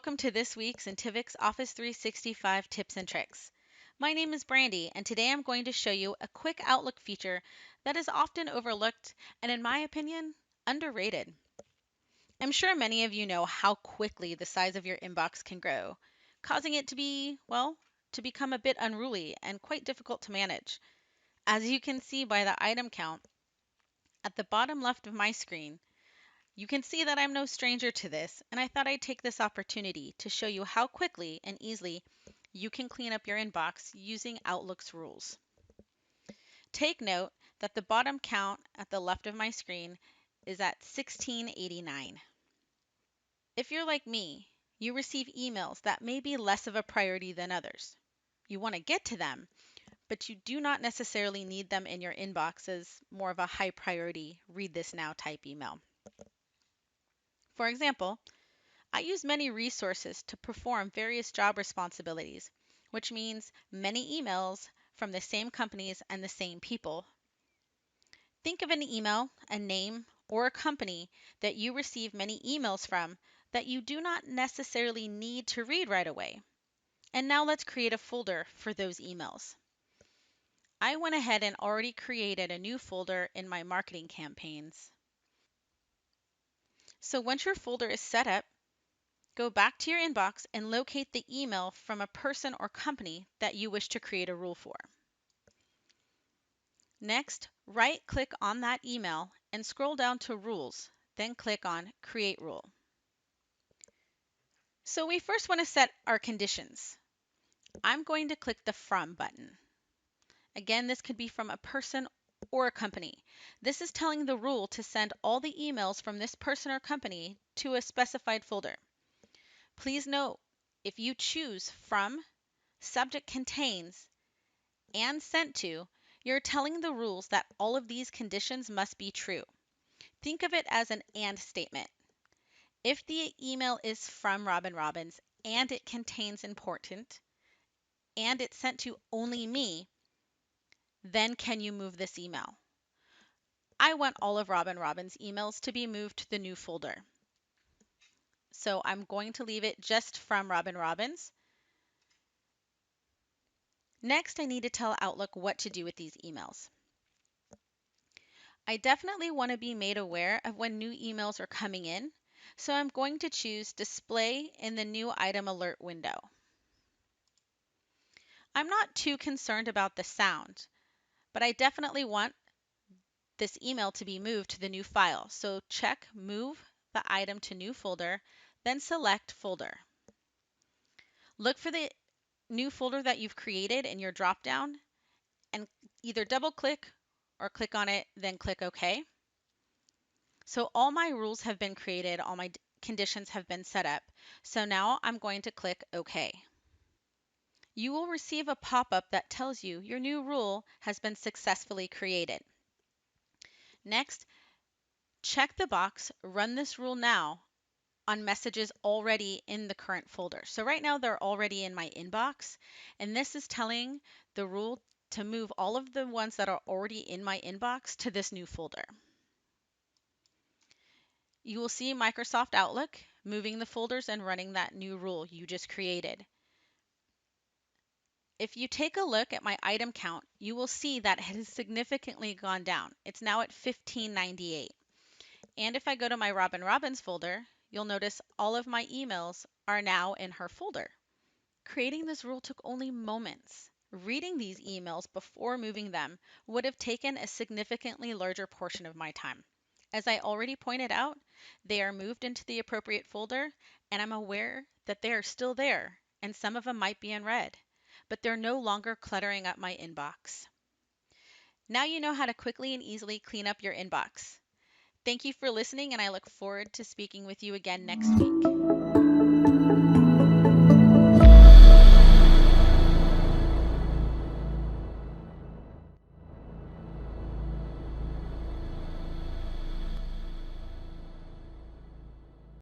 welcome to this week's Intivix Office 365 tips and tricks. My name is Brandy, and today I'm going to show you a quick Outlook feature that is often overlooked and, in my opinion, underrated. I'm sure many of you know how quickly the size of your inbox can grow, causing it to become a bit unruly and quite difficult to manage. As you can see by the item count at the bottom left of my screen, you can see that I'm no stranger to this, and I thought I'd take this opportunity to show you how quickly and easily you can clean up your inbox using Outlook's rules. Take note that the bottom count at the left of my screen is at 1689. If you're like me, you receive emails that may be less of a priority than others. You want to get to them, but you do not necessarily need them in your inbox as more of a high priority read this now type email. For example, I use many resources to perform various job responsibilities, which means many emails from the same companies and the same people. Think of an email, a name, or a company that you receive many emails from that you do not necessarily need to read right away. And now let's create a folder for those emails. I went ahead and already created a new folder in my marketing campaigns. So once your folder is set up, go back to your inbox and locate the email from a person or company that you wish to create a rule for. Next, right-click on that email and scroll down to Rules, then click on Create Rule. So we first want to set our conditions. I'm going to click the From button. Again, this could be from a person or a company. This is telling the rule to send all the emails from this person or company to a specified folder. Please note, if you choose From, Subject Contains, and Sent to, you're telling the rules that all of these conditions must be true. Think of it as an and statement. If the email is from Robin Robbins and it contains important and it's sent to only me, then can you move this email? I want all of Robin Robbins' emails to be moved to the new folder. So I'm going to leave it just from Robin Robbins. Next, I need to tell Outlook what to do with these emails. I definitely want to be made aware of when new emails are coming in, so I'm going to choose Display in the New Item Alert window. I'm not too concerned about the sound, but I definitely want this email to be moved to the new file. So check Move the item to new folder, then select Folder. Look for the new folder that you've created in your dropdown and either double click or click on it, then click OK. So all my rules have been created, all my conditions have been set up. So now I'm going to click OK. You will receive a pop-up that tells you your new rule has been successfully created. Next, check the box Run this rule now on messages already in the current folder. So right now they're already in my inbox, and this is telling the rule to move all of the ones that are already in my inbox to this new folder. You will see Microsoft Outlook moving the folders and running that new rule you just created. If you take a look at my item count, you will see that it has significantly gone down. It's now at 1598. And if I go to my Robin Robbins folder, you'll notice all of my emails are now in her folder. Creating this rule took only moments. Reading these emails before moving them would have taken a significantly larger portion of my time. As I already pointed out, they are moved into the appropriate folder, and I'm aware that they are still there, and some of them might be in red, but they're no longer cluttering up my inbox. Now you know how to quickly and easily clean up your inbox. Thank you for listening, and I look forward to speaking with you again next week.